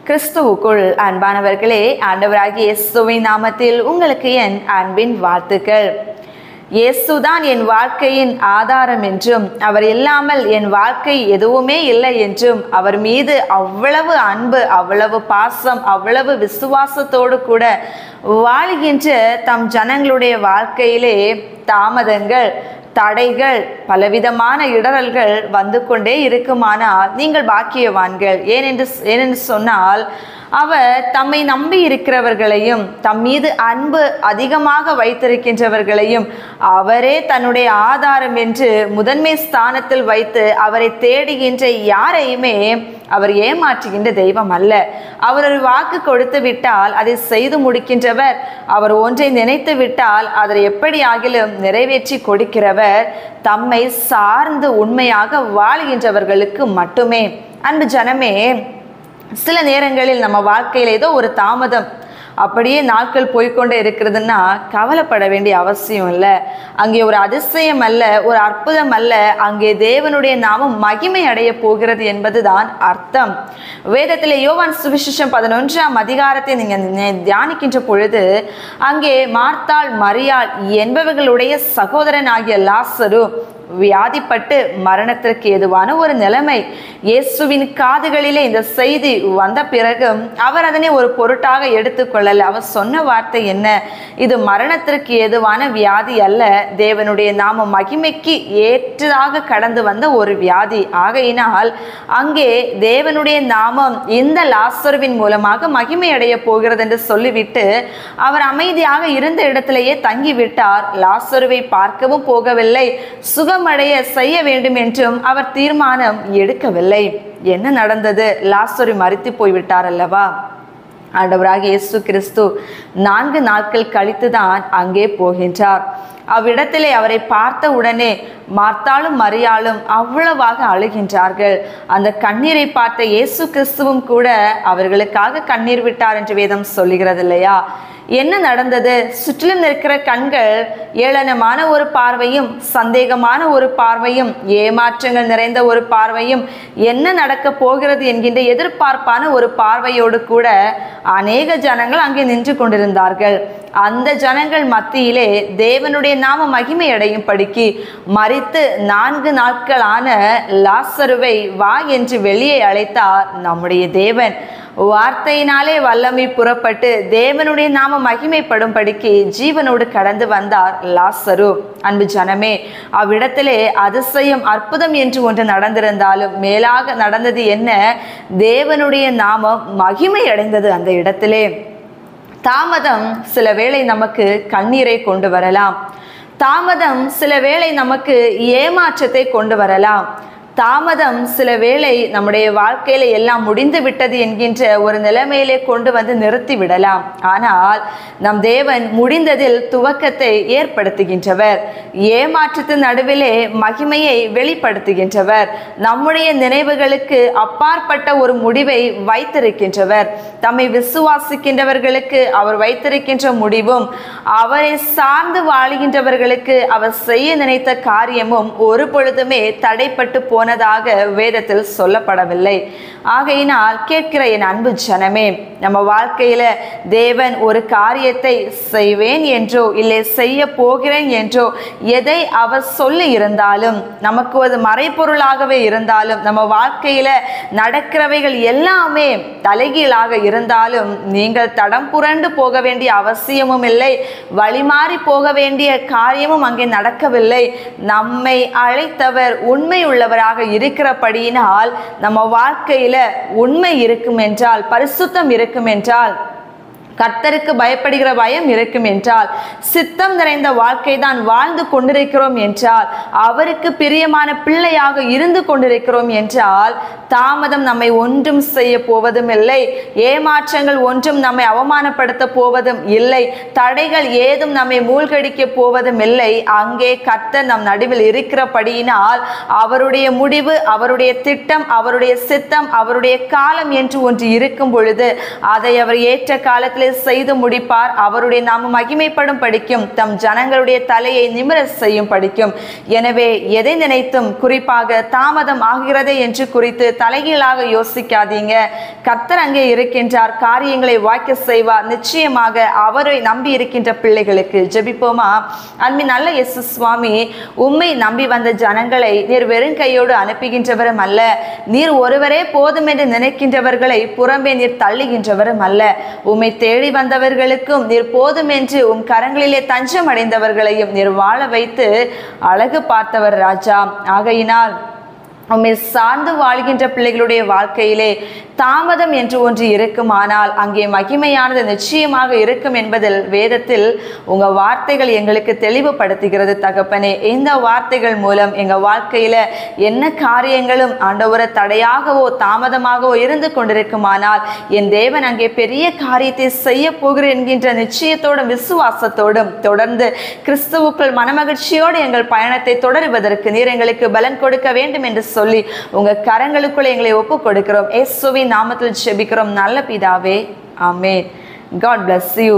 கிறிஸ்துவுக்குள் அன்பானவர்களே, ஆண்டவராகிய இயேசுவின் நாமத்தில் உங்களுக்கு என் அன்பின் வாழ்த்துக்கள். இயேசுதான் என் வாழ்க்கையின் ஆதாரம் என்றும், அவர் இல்லாமல் என் வாழ்க்கை எதுவுமே இல்லை என்றும், அவர் மீது அவ்வளவு அன்பு, அவ்வளவு பாசம், அவ்வளவு விசுவாசத்தோடு கூட வாழ்கின்ற தம் ஜனங்களுடைய வாழ்க்கையிலே தாமதங்கள், தடைகள், பலவிதமான இடரல்கள் வந்து கொண்டே இருக்குமானால் நீங்கள் பாக்கியவான்கள். ஏனென்று சொன்னால், அவர் தம்மை நம்பி இருக்கிறவர்களையும், தம் மீது அன்பு அதிகமாக வைத்திருக்கின்றவர்களையும் அவரே தன்னுடைய ஆதாரம் என்று முதன்மை ஸ்தானத்தில் வைத்து அவரை தேடுகின்ற யாரையுமே அவர் ஏமாற்றுகின்ற தெய்வம் அல்ல. அவர் ஒரு வாக்கு கொடுத்து விட்டால் அதை செய்து முடிக்கின்றவர். அவர் ஒன்றை நினைத்து விட்டால் அதை எப்படி ஆகிலும் நிறைவேற்றி கொடுக்கிறவர். தம்மை சார்ந்து உண்மையாக வாழ்கின்றவர்களுக்கு மட்டுமே. அன்பு ஜனமே, சில நேரங்களில் நம்ம வாழ்க்கையில் ஏதோ ஒரு தாமதம் அப்படியே நாட்கள் போய்கொண்டே இருக்கிறதுன்னா கவலைப்பட வேண்டிய அவசியம் இல்லை. அங்கே ஒரு அதிசயம் அல்ல, ஒரு அற்புதம் அல்ல, அங்கே தேவனுடைய நாமம் மகிமை அடைய போகிறது என்பதுதான் அர்த்தம். வேதத்தில் யோவான் சுவிசேஷம் 11ஆம் அதிகாரத்தை நீங்கள் தியானிக்கின்ற பொழுது, அங்கே மார்த்தாள், மரியாள் என்பவர்களுடைய சகோதரன் ஆகிய லாசரு வியாதிப்பட்டு மரணத்திற்கு ஏதுவான ஒரு நிலைமை. இயேசுவின் காதுகளிலே இந்த செய்தி வந்த பிறகும் அவர் அதனை ஒரு பொருட்டாக எடுத்துக்கொள்ளல. அவர் சொன்ன வார்த்தை என்ன? இது மரணத்திற்கு ஏதுவான வியாதி அல்ல, தேவனுடைய நாம மகிமைக்கு ஏற்றதாக கடந்து வந்த ஒரு வியாதி. ஆகையினால் அங்கே தேவனுடைய நாமம் இந்த லாசருவின் மூலமாக மகிமை அடைய போகிறது என்று சொல்லிவிட்டு அவர் அமைதியாக இருந்த இடத்திலேயே தங்கிவிட்டார். லாசருவை பார்க்கவும் போகவில்லை, சுகமடைய செய்ய வேண்டும் என்றும் அவர் தீர்மானம் எடுக்கவில்லை. என்ன நடந்தது? லாசரு மரித்து போய்விட்டார் அல்லவா? ஆண்டவராகிய இயேசு கிறிஸ்து 4 நாட்கள் கழித்துதான் அங்கே போகின்றார். அவ்விடத்திலே அவரை பார்த்த உடனே மார்த்தாளும் மரியாளும் அவ்வளவாக அழுகின்றார்கள். அந்த கண்ணீரை பார்த்த இயேசு கிறிஸ்துவும் கூட அவர்களுக்காக கண்ணீர் விட்டார் என்று வேதம் சொல்லுகிறது இல்லையா? என்ன நடந்தது? சுற்றிலும் இருக்கிற கண்கள் ஏளனமான ஒரு பார்வையும், சந்தேகமான ஒரு பார்வையும், ஏமாற்றங்கள் நிறைந்த ஒரு பார்வையும், என்ன நடக்க போகிறது என்கின்ற எதிர்பார்ப்பான ஒரு பார்வையோடு கூட அநேக ஜனங்கள் அங்கே நின்று கொண்டிருந்தார்கள். அந்த ஜனங்கள் மத்தியிலே தேவனுடைய நாம மகிமை அடையும் படிக்கு மரித்து 4 நாட்களான லாசருவை வா என்று வெளியே அழைத்தார் நம்முடைய தேவன். வார்த்தையினாலே வல்லமை புறப்பட்டு தேவனுடைய நாம மகிமைப்படும் படிக்கு ஜீவனோடு கடந்து வந்தார் லாசரு. அன்பு ஜனமே, அவ்விடத்திலே அதிசயம், அற்புதம் என்று ஒன்று நடந்திருந்தாலும் மேலாக நடந்தது என்ன? தேவனுடைய நாமம் மகிமை அடைந்தது அந்த இடத்திலே. தாமதம் சில வேளை நமக்கு கண்ணீரை கொண்டு வரலாம். தாமதம் சில வேளை நமக்கு ஏமாற்றத்தை கொண்டு வரலாம். தாமதம் சில வேளை நம்முடைய வாழ்க்கையில எல்லாம் முடிந்து விட்டது என்கின்ற ஒரு நிலைமையிலே கொண்டு வந்து நிறுத்தி விடலாம். ஆனால் நம் தேவன் முடிந்ததில் துவக்கத்தை ஏற்படுத்துகின்றவர். ஏமாற்றத்தின் நடுவிலே மகிமையை வெளிப்படுத்துகின்றவர். நம்முடைய நினைவுகளுக்கு அப்பாற்பட்ட ஒரு முடிவை வைத்திருக்கின்றவர். தம்மை விசுவாசிக்கின்றவர்களுக்கு அவர் வைத்திருக்கின்ற முடிவும், அவரை சார்ந்து வாழ்கின்றவர்களுக்கு அவர் செய்ய நினைத்த காரியமும் ஒரு பொழுதுமே தடைப்பட்டு போனதாக வேதத்தில் சொல்லப்படவில்லை. ஆகையினால் கேட்கிற என் அன்பு ஜனமே, நம்ம வாழ்க்கையில தேவன் ஒரு காரியத்தை செய்வேன் என்றோ இல்லை செய்ய போகிறேன் என்றோ எதை அவர் சொல்லி இருந்தாலும், நமக்கு ஒரு மறைப்பொருளாகவே இருந்தாலும், நம்ம வாழ்க்கையில நடக்கிறவைகள் எல்லாமே தலைகீழாக இருந்தாலும் நீங்கள் தடம் புரண்டு போக வேண்டிய அவசியமும் இல்லை, வழிமாறி போக வேண்டிய காரியமும் அங்கே நடக்கவில்லை. நம்மை அழைத்தவர் உண்மை உள்ளவராக இருக்கிறபடியினால் நம்ம வாழ்க்கையில உண்மை இருக்கும் என்றால், பரிசுத்தம் இருக்கும் என்றால், கர்த்தருக்கு பயப்படுகிற பயம் இருக்கும் என்றால், சித்தம் நிறைந்த வாழ்க்கை தான் வாழ்ந்து கொண்டிருக்கிறோம் என்றால், அவருக்கு பிரியமான பிள்ளையாக இருந்து கொண்டிருக்கிறோம் என்றால், தாமதம் நம்மை ஒன்றும் செய்ய போவதும் இல்லை. ஏமாற்றங்கள் ஒன்றும் நம்மை அவமானப்படுத்த போவதும் இல்லை. தடைகள் ஏதும் நம்மை மூழ்கடிக்க போவதும் இல்லை. அங்கே கர்த்தர் நம் நடுவில் இருக்கிறபடியினால் அவருடைய முடிவு, அவருடைய திட்டம், அவருடைய சித்தம், அவருடைய காலம் என்று ஒன்று இருக்கும் பொழுது அதை அவர் ஏற்ற காலத்திலே காரியங்களை செய்து முடிப்பார். அவருடைய நாமம் மகிமைப்படும் படிக்கும், தம் ஜனங்களுடைய தலையை நிமிர செய்யும் படிக்கும். எனவே எதை நினைத்தும் குறிப்பாக தாமதம் ஆகிறதே என்று குறித்து தலைகீழாக யோசிக்காதீங்க. கர்த்தர் அங்கே இருக்கின்றார், காரியங்களை வாய்க்க செய்வார். நிச்சயமாக அவரை நம்பி இருக்கின்ற பிள்ளைகளுக்கு ஜெபிப்போமா? அன்பின் நல்ல இயேசு சுவாமி, உம்மை நம்பி வந்த ஜனங்களை நீர் வெறும் கையோடு அனுப்புகின்றவரும் அல்ல. நீர் ஒருவரே போதும் என்று நினைக்கின்றவர்களை புறம்பே நீர் தள்ளுகின்றவரும் அல்ல. உம்மை தேடி வந்தவர்களுக்கும் நீர் போதும் என்று உம் கரங்களிலே தஞ்சம் அடைந்தவர்களையும் நீர் வாழ வைத்து அழகு பார்த்தவர் ராஜா. ஆகையினால் உம்மை சார்ந்து வாழ்கின்ற பிள்ளைகளுடைய வாழ்க்கையிலே தாமதம் என்று ஒன்று இருக்குமானால் அங்கே மகிமையானது நிச்சயமாக இருக்கும் என்பதில் வேதத்தில் உங்க வார்த்தைகள் எங்களுக்கு தெளிவுபடுத்துகிறது தகப்பனே. இந்த வார்த்தைகள் மூலம் எங்க வாழ்க்கையில என்ன காரியங்களும் ஆண்டவரை தடையாகவோ தாமதமாகவோ இருந்து கொண்டிருக்குமானால் என் தேவன் அங்கே பெரிய காரியத்தை செய்ய போகிறேன் என்கின்ற நிச்சயத்தோடும் விசுவாசத்தோடும் தொடர்ந்து கிறிஸ்துவுக்குள் மனமகிழ்ச்சியோடு எங்கள் பயணத்தை தொடருவதற்கு நீர் எங்களுக்கு பலன் கொடுக்க வேண்டும் என்று சொல்லி உங்க கரங்களுக்குள்ள எங்களை ஒப்பு கொடுக்கிறோம். இயேசுவின் நாமத்தில் ஜெபிக்கிறோம் நல்ல பிதாவே, ஆமென். God bless you.